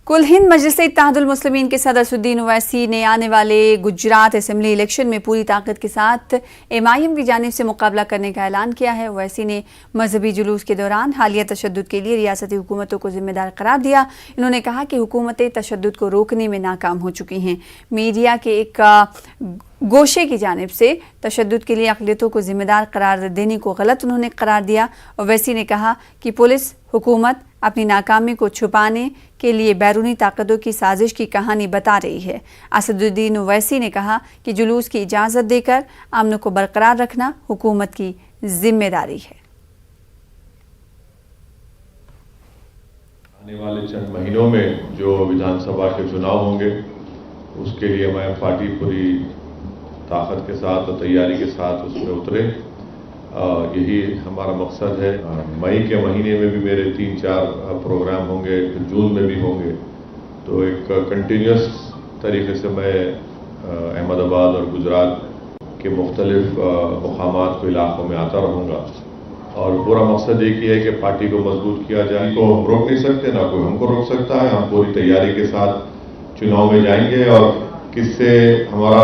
कुल हिंद मजलिस इत्तेहादुल मुस्लिमीन के सदर असदुद्दीन ओवैसी ने आने वाले गुजरात असेंबली इलेक्शन में पूरी ताकत के साथ MIM की जानिब से मुकाबला करने का ऐलान किया है। ओवैसी ने मजहबी जुलूस के दौरान हालिया तशद्दुद के लिए रियासती हुकूमतों को जिम्मेदार करार दिया। इन्होंने कहा कि हुकूमतें तशद्दुद को रोकने में नाकाम हो चुकी हैं। मीडिया के एक गोशे की जानिब से तशद्दुद के लिए अक़लियतों को जिम्मेदार करार देने को गलत उन्होंने करार दिया। ओवैसी ने कहा कि पुलिस हुकूमत अपनी नाकामी को छुपाने के लिए बैरूनी ताकतों की साजिश की कहानी बता रही है। असदुद्दीन ओवैसी ने कहा कि जुलूस की इजाज़त देकर अमन को बरकरार रखना हुकूमत की जिम्मेदारी है। आने वाले चंद महीनों में जो विधानसभा के चुनाव होंगे उसके लिए मैं पार्टी पूरी ताकत के साथ और तैयारी के साथ उसमें उतरे। यही हमारा मकसद है। मई के महीने में भी मेरे 3-4 प्रोग्राम होंगे, जून में भी होंगे। तो एक कंटिन्यूस तरीके से मैं अहमदाबाद और गुजरात के मुख्तलिफ मुकामात को इलाकों में आता रहूँगा और पूरा मकसद एक ही है कि पार्टी को मजबूत किया जाए। तो हम रोक नहीं सकते, ना कोई हमको रोक सकता है। हम पूरी तैयारी के साथ चुनाव में जाएंगे और किससे हमारा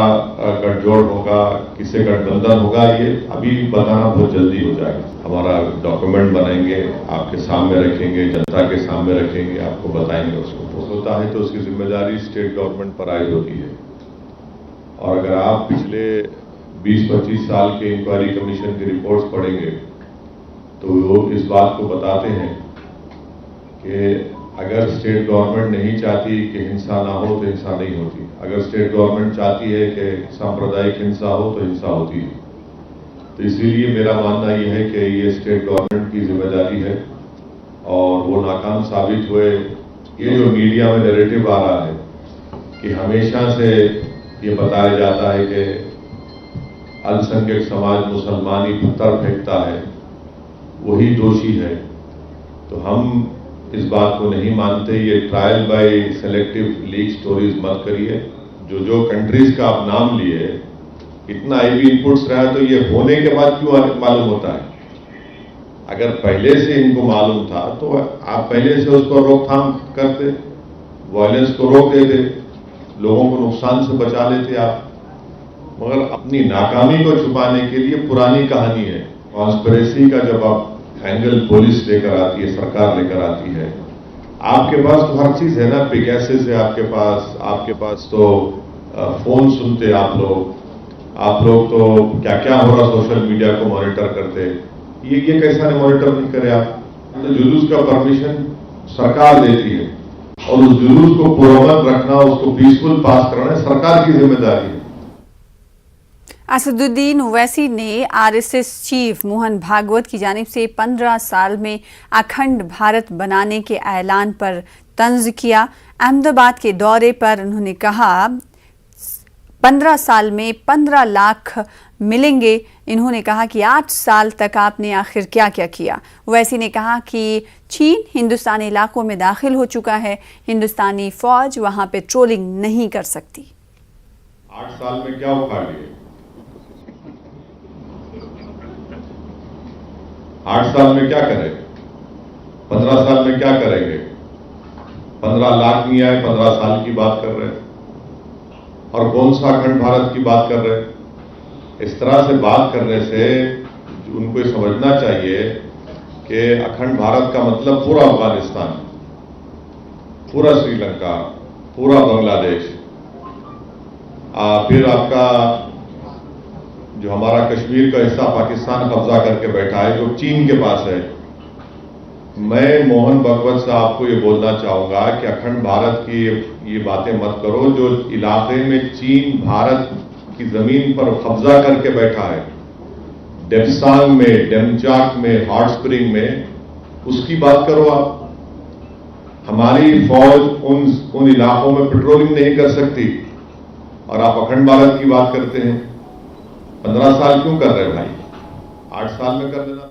गठजोड़ होगा, किससे गठबंधन होगा, ये अभी बताना बहुत जल्दी हो जाएगा। हमारा डॉक्यूमेंट बनाएंगे, आपके सामने रखेंगे, जनता के सामने रखेंगे, आपको बताएंगे। उसको तो होता है तो उसकी जिम्मेदारी स्टेट गवर्नमेंट पर आई होती है। और अगर आप पिछले 20-25 साल के इंक्वायरी कमीशन की रिपोर्ट्स पढ़ेंगे तो वो इस बात को बताते हैं कि अगर स्टेट गवर्नमेंट नहीं चाहती कि हिंसा ना हो तो हिंसा नहीं होती। अगर स्टेट गवर्नमेंट चाहती है कि सांप्रदायिक हिंसा हो तो हिंसा होती है। तो इसीलिए मेरा मानना यह है कि ये स्टेट गवर्नमेंट की जिम्मेदारी है और वो नाकाम साबित हुए। ये जो मीडिया में नैरेटिव आ रहा है कि हमेशा से ये बताया जाता है कि अल्पसंख्यक समाज मुसलमान ही पत्थर फेंकता है, वही दोषी है, तो हम इस बात को नहीं मानते। ये trial by selective leak stories मत करिए। जो कंट्रीज का आप नाम लिए, इतना आईबी इनपुट्स रहा तो ये होने के बाद क्यों मालूम होता है? अगर पहले से इनको मालूम था तो आप पहले से उसको रोकथाम करते, वायलेंस को रोक देते, लोगों को नुकसान से बचा लेते आप। मगर अपनी नाकामी को छुपाने के लिए पुरानी कहानी है। कॉन्स्पिरेसी का जब आप एंगल पुलिस लेकर आती है, सरकार लेकर आती है, आपके पास तो हर चीज है ना, पिगेसिस है आपके पास तो फोन सुनते आप लोग तो क्या क्या हो रहा सोशल मीडिया को मॉनिटर करते। ये कैसा नहीं मॉनिटर नहीं करे आप? तो जुलूस का परमिशन सरकार देती है और उस जुलूस को पुरअमन रखना, उसको पीसफुल पास कराना सरकार की जिम्मेदारी है। असदुद्दीन ओवैसी ने RSS चीफ मोहन भागवत की जानिब से 15 साल में अखंड भारत बनाने के ऐलान पर तंज किया। अहमदाबाद के दौरे पर उन्होंने कहा 15 साल में 15 लाख मिलेंगे। इन्होंने कहा कि 8 साल तक आपने आखिर क्या क्या किया। ओवैसी ने कहा कि चीन हिंदुस्तानी इलाकों में दाखिल हो चुका है, हिंदुस्तानी फौज वहां पेट्रोलिंग नहीं कर सकती। 8 साल में क्या उखाड़ लिए? 8 साल में क्या करेंगे? 15 साल में क्या करेंगे? 15 लाख नहीं आए, 15 साल की बात कर रहे हैं और कौन सा अखंड भारत की बात कर रहे हैं? इस तरह से बात करने से उनको ये समझना चाहिए कि अखंड भारत का मतलब पूरा अफगानिस्तान, पूरा श्रीलंका, पूरा बांग्लादेश, फिर आपका जो हमारा कश्मीर का हिस्सा पाकिस्तान कब्जा करके बैठा है, जो चीन के पास है। मैं मोहन भागवत साहब को ये बोलना चाहूंगा कि अखंड भारत की ये बातें मत करो। जो इलाके में चीन भारत की जमीन पर कब्जा करके बैठा है, डेप्सांग में, डेमचाक में, हॉट स्प्रिंग में, उसकी बात करो आप। हमारी फौज उन इलाकों में पेट्रोलिंग नहीं कर सकती और आप अखंड भारत की बात करते हैं। 15 साल क्यों कर रहे हैं भाई? 8 साल में कर देना।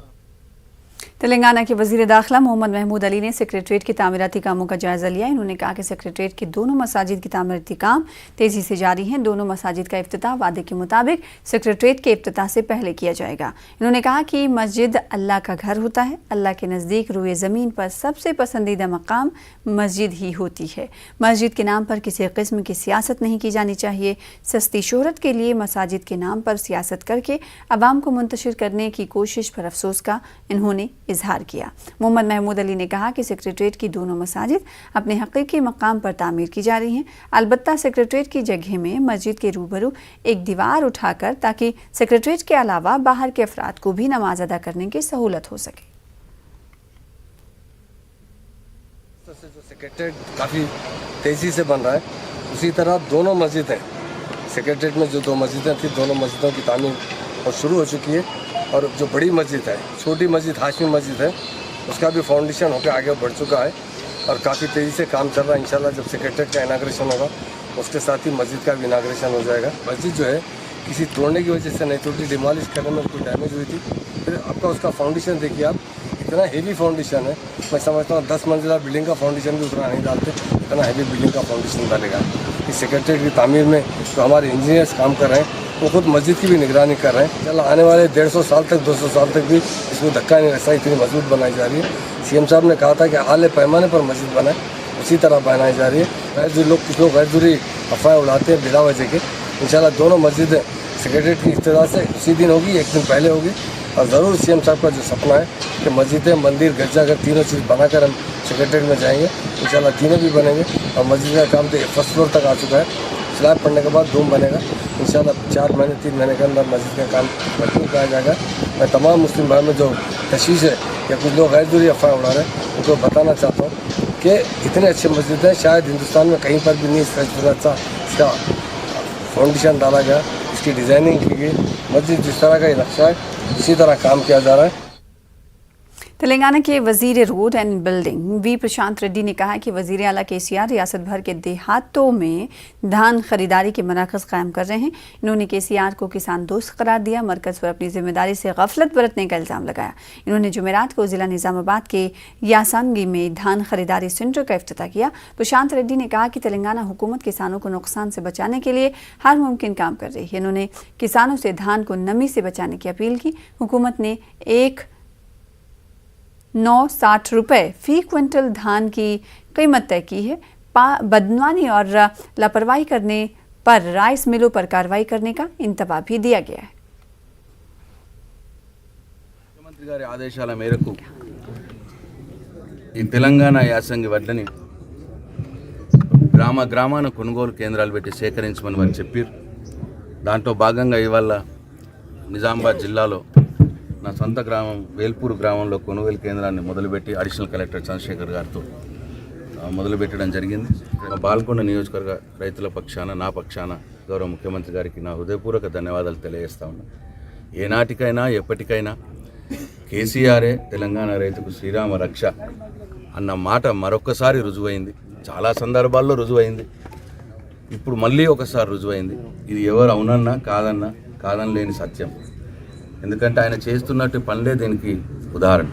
तेलंगाना के वजीर दाखिला मोहम्मद महमूद अली ने सेक्रेटरीट के तामीराती कामों का जायजा लिया। इन्होंने कहा कि सेक्रेटरीट के दोनों मसाजिद की तामीराती काम तेजी से जारी हैं। दोनों मसाजिद का इफ्तिताह वादे के मुताबिक सेक्रेटरीट के इफ्तिताह से पहले किया जाएगा। इन्होंने कहा कि मस्जिद अल्लाह का घर होता है। अल्लाह के नज़दीक रुए ज़मीन पर सबसे पसंदीदा मकाम मस्जिद ही होती है। मस्जिद के नाम पर किसी किस्म की सियासत नहीं की जानी चाहिए। सस्ती शोहरत के लिए मसाजिद के नाम पर सियासत करके अवाम को मुंतशिर करने की कोशिश पर अफसोस का इन्होंने इजहार किया। मोहम्मद महमूद अली ने कहा कि सेक्रेटरीट की दोनों मसाजिद अपने हकीकी मकाम पर तामीर की जा रही हैं। अलबत्ता सेक्रेटरीट की जगह में मस्जिद के रूबरू एक दीवार उठाकर ताकि सेक्रेटरीट के अलावा बाहर के अफराद को भी नमाज अदा करने की सहूलत हो सके। जो सेक्रेटरीट काफ़ी तेज़ी से बन रहा है, उसी तरह दोनों मस्जिदें सेक्रेटरीट में जो दो मस्जिदें थी, दोनों मस्जिदों की तामीर और शुरू हो चुकी है। और जो बड़ी मस्जिद है, छोटी मस्जिद हाशमी मस्जिद है, उसका भी फाउंडेशन होकर आगे बढ़ चुका है और काफ़ी तेज़ी से काम चल रहा है। इंशाल्लाह जब सेक्रेटरीट का इनाग्रेशन होगा उसके साथ ही मस्जिद का भी इनाग्रेशन हो जाएगा। मस्जिद जो है किसी तोड़ने की वजह से नहीं टूटी, डिमोलिश करने में कोई डैमेज हुई थी। फिर आपका उसका फाउंडेशन देखिए आप, इतना हेवी फाउंडेशन है। मैं समझता हूँ 10 मंजिला बिल्डिंग का फाउंडेशन भी उतना नहीं डालते, इतना हेवी बिल्डिंग का फाउंडेशन डालेगा। इस सेक्रेटरीट की तामीर में जो हमारे इंजीनियर्स काम कर रहे हैं वो खुद मस्जिद की भी निगरानी कर रहे हैं। चल आने वाले 150 साल तक 200 साल तक भी इसमें धक्का नहीं लगता, इतनी मजबूत बनाई जा रही है। सीएम साहब ने कहा था कि आले पैमाने पर मस्जिद बनाए, उसी तरह बनाई जा रही है। कुछ लोग गैरजरूरी अफवाह उड़ाते हैं बिला वजह के। इंशाल्लाह दोनों मस्जिदें सेक्रेटरीट की इफ्तिताह से उसी दिन होगी, एक दिन पहले होगी। और ज़रूर सीएम साहब का जो सपना है कि मस्जिदें, मंदिर, गिरजाघर तीनों चीज़ बनाकर हम सेक्रेटरीट में जाएंगे, इंशाल्लाह तीनों भी बनेंगे। और मस्जिद का काम तो फर्स्ट फ्लोर तक आ चुका है, स्लैब पड़ने के बाद रूम बनेगा। इंशाल्लाह 4 महीने 3 महीने के अंदर मस्जिद का काम कंप्लीट किया जाएगा। मैं तमाम मुस्लिम भाई में जो तशवीश है या कुछ लोग गैरजरूरी अफवाह उड़ा रहे हैं उनको बताना चाहता हूँ कि इतने अच्छे मस्जिद हैं, शायद हिंदुस्तान में कहीं पर भी नहीं अच्छा इसका फाउंडेशन डाला गया, इसकी डिज़ाइनिंग की गई। मस्जिद जिस तरह का नक्शा है उसी तरह काम किया जा रहा है। तेलंगाना के वजीर रोड एंड बिल्डिंग वी प्रशांत रेड्डी ने कहा कि वजीर आला केसीआर रियासत भर के देहातों में धान खरीदारी के मराकज़ कायम कर रहे हैं। इन्होंने केसीआर को किसान दोस्त करार दिया, मरकज़ पर अपनी जिम्मेदारी से गफलत बरतने का इल्ज़ाम लगाया। इन्होंने जुमेरात को जिला निज़ामाबाद के यासानगी में धान खरीदारी सेंटर का इफ्तिताह किया। प्रशांत रेड्डी ने कहा कि तेलंगाना हुकूमत किसानों को नुकसान से बचाने के लिए हर मुमकिन काम कर रही है। इन्होंने किसानों से धान को नमी से बचाने की अपील की। हुकूमत ने 960 रुपये फ़ी क्विंटल धान की कीमत तय की है। बदनवानी और लापरवाही करने पर राइस मिलों पर कार्रवाई करने का इंतबा भी दिया गया है। ముఖ్యమంత్రి గారి ఆదేశాల మేరకు ఈ తెలంగాణ యాసంగి వడ్లని గ్రామాన కొనుగోలు కేంద్రాలు పెట్టి సేకరించమని వారు చెప్పారు. దాంట్లో భాగంగా ఇవాళ నిజామాబాద్ జిల్లాలో నా సొంత గ్రామం వేల్పూర్ గ్రామంలో కొనుగోలు కేంద్రాన్ని మొదలుపెట్టి అడిషనల్ కలెక్టర్ చంద్రశేఖర్ గారితో మొదలుపెట్టడం జరిగింది. బాల్కొండ నియోజకవర్గ రైతుల పక్షాన, నా పక్షాన గౌరవ ముఖ్యమంత్రి గారికి నా హృదయపూర్వక ధన్యవాదాలు తెలియజేస్తా ఉన్నా. ఏనాటికైనా ఎప్పటికైనా కేసీఆరే తెలంగాణ రైతుకు శ్రీరామ రక్ష అన్న మాట మరొక్కసారి రుజువైంది. చాలా సందర్భాల్లో రుజువైంది, ఇప్పుడు మళ్ళీ ఒకసారి రుజువైంది. ఇది ఎవరు అవునన్నా కాదన్నా కాదనలేని సత్యం. ఎందుకంటే ఆయన చేస్తున్నట్టు పనులే దీనికి ఉదాహరణ.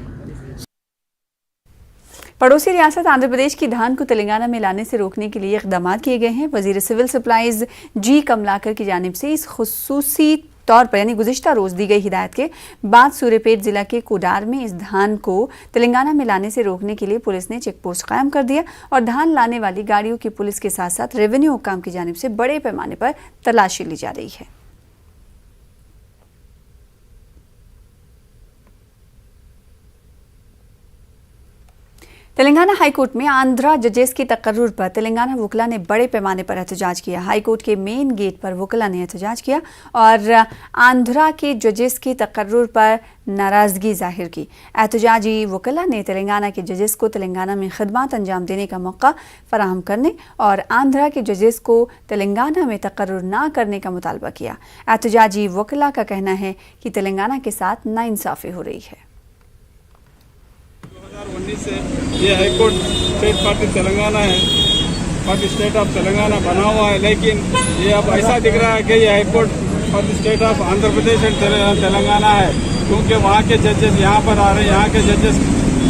पड़ोसी रियासत आंध्र प्रदेश की धान को तेलंगाना में लाने से रोकने के लिए इक़दाम किए गए हैं। वजीर सिविल सप्लाईज जी कमलाकर की जानिब से इस खुसूसी तौर पर यानी गुज़िश्ता रोज़ दी गई हिदायत के बाद सूर्यपेट जिला के कोडार में इस धान को तेलंगाना में लाने से रोकने के लिए पुलिस ने चेक पोस्ट कायम कर दिया और धान लाने वाली गाड़ियों की पुलिस के साथ साथ रेवेन्यू हुक्काम की जानिब से बड़े पैमाने पर तलाशी ली जा रही है। तेलंगाना हाईकोर्ट में आंध्रा जजेस की तकर्रुर पर तेलंगाना वकला ने बड़े पैमाने पर एहतजाज किया। हाईकोर्ट के मेन गेट पर वकला ने एहतजाज किया और आंध्रा के जजेस की तकर्रुर पर नाराज़गी जाहिर की। एहतजाजी वकला ने तेलंगाना के जजेस को तेलंगाना में खिदमत अंजाम देने का मौका फराहम करने और आंध्रा के जजेस को तेलंगाना में तकर्रुर ना करने का मुतालबा किया। एहतजाजी वकला का कहना है कि तेलंगाना के साथ नाइंसाफ़ी हो रही है। 2019 से ये हाईकोर्ट स्टेट पार्टी तेलंगाना है, पार्टी स्टेट ऑफ तेलंगाना बना हुआ है, लेकिन ये अब ऐसा दिख रहा है कि ये high court party state of Andhra Pradesh and Telangana है। क्योंकि वहाँ के जजेस यहाँ पर आ रहे हैं, यहाँ के जजेस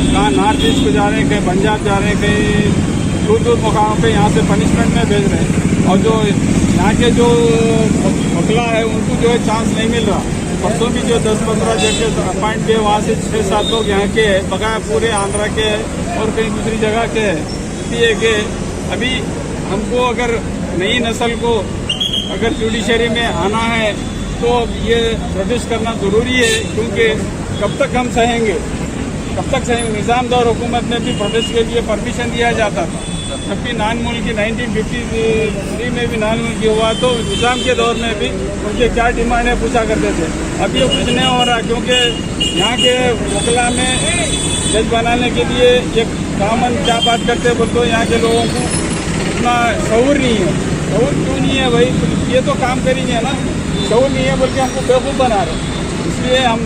कहाँ नॉर्थ ईस्ट को जा रहे हैं, कहीं पंजाब जा रहे हैं, कहीं दूर दूर मुकामों पे यहाँ से पनिशमेंट में भेज रहे हैं। और जो यहाँ के जो वकला है उनको जो है चांस नहीं मिल रहा। परसों भी जो 10-15 जजेस अपॉइंट किए वहाँ से 6-7 लोग यहाँ के हैं, बकाया पूरे आंध्रा के हैं और कहीं दूसरी जगह के हैं। इसलिए कि अभी हमको अगर नई नस्ल को अगर जुडिशरी में आना है तो ये प्रोड्यूस करना ज़रूरी है, क्योंकि कब तक हम सहेंगे, कब तक सहेंगे। निज़ाम दौर हुकूमत में भी प्रोटेस्ट के लिए परमिशन दिया जाता था, जबकि नान मुल्की 1953 में भी नान मुल्की हुआ तो निज़ाम के दौर में भी उनके क्या डिमांड है पूछा करते थे। अब ये कुछ नहीं हो रहा, क्योंकि यहाँ के वकला में जज बनाने के लिए एक कामन क्या बात करते बोल तो यहाँ के लोगों को उतना शऊर नहीं है। शऊर क्यों नहीं है भाई, ये तो काम करेंगे ना, शऊर नहीं है बोल के हमको बेवकूफ़ बना रहे। इसलिए हम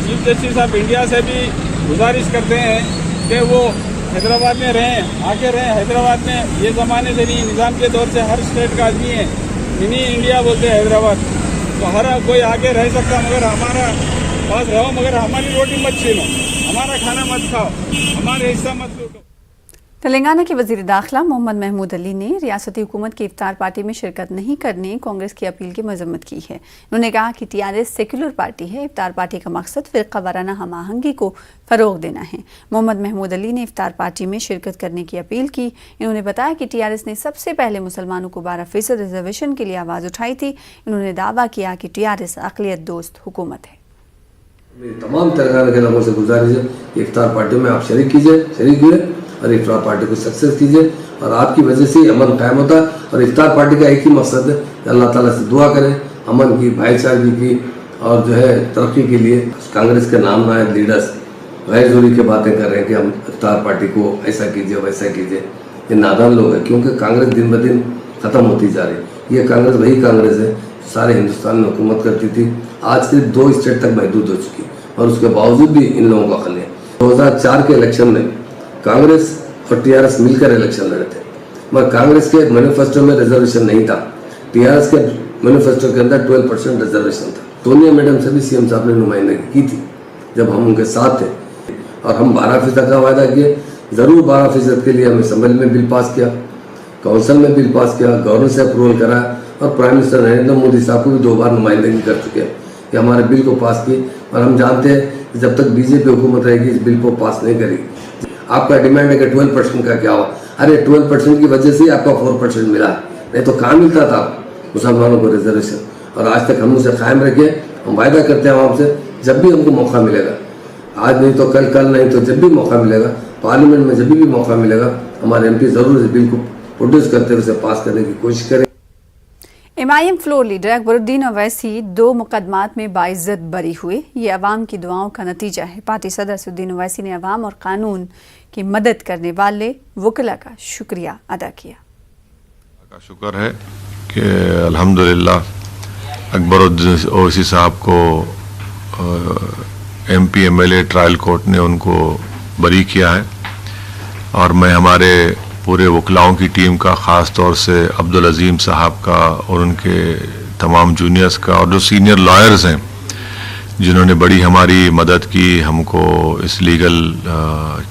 चीफ जस्टिस ऑफ इंडिया से भी गुजारिश करते हैं कि वो हैदराबाद में रहें, आके रहें हैदराबाद में। ये ज़माने से नहीं, निज़ाम के दौर से हर स्टेट का आदमी है, मिनी इंडिया बोलते हैं हैदराबाद, तो हर कोई आके रह सकता। मगर हमारा पास रहो, मगर हमारी रोटी मत छीनो, हमारा खाना मत खाओ, हमारे हिस्सा मत लूटो। तेलंगाना के वजीर दाखिला मोहम्मद महमूद अली ने रियासती हुकूमत की इफ्तार पार्टी में शिरकत नहीं करने कांग्रेस की अपील की मजम्मत की है। उन्होंने कहा कि टीआरएस सेक्युलर पार्टी है, इफ्तार पार्टी का मकसद फिरका वाराना हम आहंगी को फ़रोग देना है। मोहम्मद महमूद अली ने इफ्तार पार्टी में शिरकत करने की अपील की। इन्होंने बताया कि टीआरएस ने सबसे पहले मुसलमानों को 12% रिजर्वेशन के लिए आवाज़ उठाई थी। इन्होंने दावा किया कि टीआरएस अक़लियत दोस्त हुकूमत है। मेरी तमाम तेलंगाना के लोगों से गुजारिश है कि इफ्तार पार्टी में आप शरीक हुए और इफ्तार पार्टी को सक्सेस कीजिए, और आपकी वजह से अमन कायम होता है। और इफ्तार पार्टी का एक ही मकसद है कि अल्लाह ताला से दुआ करें अमन की, भाईचारगी की और जो है तरक्की के लिए। कांग्रेस के नाम ना है लीडर्स गैर ज़रूरी की बातें कर रहे हैं कि हम इफ्तार पार्टी को ऐसा कीजिए वैसा कीजिए। ये नादान लोग हैं, क्योंकि कांग्रेस दिन ब दिन ख़त्म होती जा रही है। ये कांग्रेस वही कांग्रेस है सारे हिंदुस्तान में हुकूमत करती थी, आज सिर्फ 2 स्टेट तक महदूद हो चुकी, और उसके बावजूद भी इन लोगों का खल है। 2004 के इलेक्शन में कांग्रेस और टीआरएस मिलकर इलेक्शन लड़े थे, मगर कांग्रेस के मैनिफेस्टो में रिजर्वेशन नहीं था, टीआरएस के मैनिफेस्टो के अंदर 12% रिजर्वेशन था। सोनिया मैडम से भी सीएम साहब ने नुमाइंदगी की थी जब हम उनके साथ थे, और हम 12% का वायदा किए। ज़रूर 12% के लिए हम असेंबली में बिल पास किया, काउंसिल में बिल पास किया, गवर्नर से अप्रूवल कराया, और प्राइम मिनिस्टर नरेंद्र मोदी साहब को भी 2 बार नुमाइंदगी कर चुके हैं कि हमारे बिल को पास की। और हम जानते हैं कि जब तक बीजेपी हुकूमत रहेगी इस बिल को पास नहीं करेगी। आपका डिमांड है कि 12% का क्या हुआ? अरे 12% की वजह से ही आपका 4% मिला, नहीं तो कहाँ मिलता था मुसलमानों को रिजर्वेशन। और आज तक हम उसे कायम रखे, हम वायदा करते हैं आपसे जब भी हमको मौका मिलेगा, आज नहीं तो कल नहीं तो जब भी मौका मिलेगा, पार्लियामेंट में जब भी मौका मिलेगा, हमारे एमपी ज़रूर इस बिल को प्रोड्यूस करते हुए उसे पास करने की कोशिश करें। MIM floor leader Akbaruddin Owaisi 2 मुकदमात में बाइज्जत बरी हुए। ये अवाम की दुआओं का नतीजा है। पार्टी सदर असदुद्दीन ओवैसी ने अवाम और कानून की मदद करने वाले वकला का शुक्रिया अदा किया। का शुक्र है कि अल्हम्दुलिल्लाह अकबरुद्दीन ओवैसी साहब को एमपी एमएलए ट्रायल कोर्ट ने उनको बरी किया है, और मैं हमारे पूरे वकलाओं की टीम का, ख़ास तौर से अब्दुल अजीम साहब का और उनके तमाम जूनियर्स का, और जो सीनियर लॉयर्स हैं जिन्होंने बड़ी हमारी मदद की हमको इस लीगल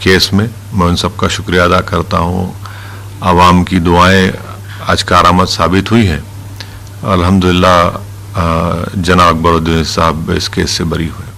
केस में, मैं उन सब का शुक्रिया अदा करता हूँ। आवाम की दुआएं आज कारआमद साबित हुई हैं। अल्हम्दुलिल्लाह जनाब अकबरुद्दीन साहब इस केस से बरी हुए।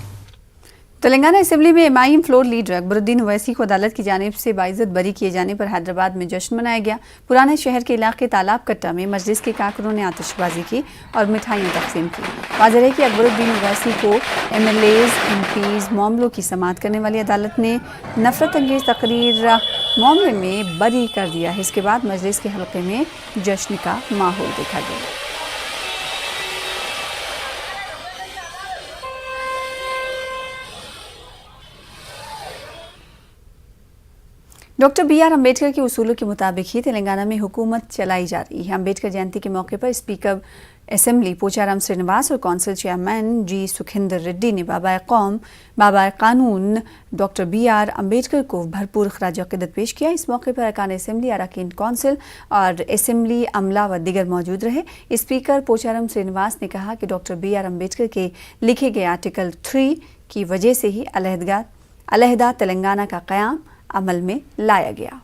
तेलंगाना असेंबली में MIM floor leader Akbaruddin Owaisi को अदालत की जानिब से बाइज्जत बरी किए जाने पर हैदराबाद में जश्न मनाया गया। पुराने शहर के इलाके तालाब कट्टा में मजलिस के कारकुनों ने आतिशबाजी की और मिठाइयाँ तकसीम की। वाज़ेह है कि अकबरुद्दीन ओवैसी को एमएलएज, एमपीज मामलों की समाअत करने वाली अदालत ने नफरत अंगेज तकरीर मामले में बरी कर दिया है। इसके बाद मजलिस के हल्के में जश्न का माहौल देखा गया। डॉक्टर BR अम्बेडकर के उसूलों के मुताबिक ही तेलंगाना में हुकूमत चलाई जा रही है। अम्बेडकर जयंती के मौके पर स्पीकर असेंबली पोचाराम श्रीनिवास और council chairman G Sukhinder Reddy ने बाबा कौम, बाबा कानून डॉक्टर BR अम्बेडकर को भरपूर खराज अक़ीदत पेश किया। इस मौके पर अरकान असेंबली, अरकान कौंसिल और असेंबली अमला व दिगर मौजूद रहे। स्पीकर पोचाराम श्रीनिवास ने कहा कि डॉक्टर BR अम्बेडकर के लिखे गए आर्टिकल 3 की वजह से ही अलहदा तेलंगाना का क़याम अमल में लाया गया।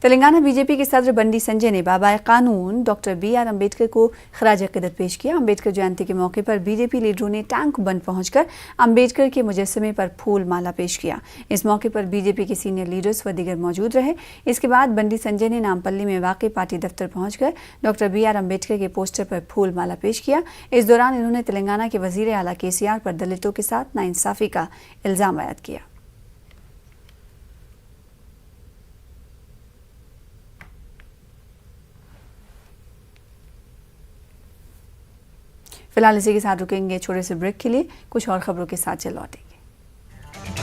तेलंगाना बीजेपी के सदर बंडी संजय ने बाबाए कानून डॉक्टर BR अम्बेडकर को खराज अक़ीदत पेश किया। अम्बेडकर जयंती के मौके पर बीजेपी लीडरों ने टैंक बंद पहुंचकर अम्बेडकर के मुजस्समे पर फूल माला पेश किया। इस मौके पर बीजेपी के सीनियर लीडर्स व दीगर मौजूद रहे। इसके बाद बंडी संजय ने नामपल्ली में वाक़ पार्टी दफ्तर पहुंचकर डॉक्टर BR अम्बेडकर के पोस्टर पर फूल माला पेश किया। इस दौरान इन्होंने तेलंगाना के वज़ीर आला KCR पर दलितों के साथ नाइंसाफ़ी का इल्ज़ाम आयद किया। फिलहाल इसी के साथ रुकेंगे छोटे से ब्रेक के लिए। कुछ और खबरों के साथ लौटेंगे।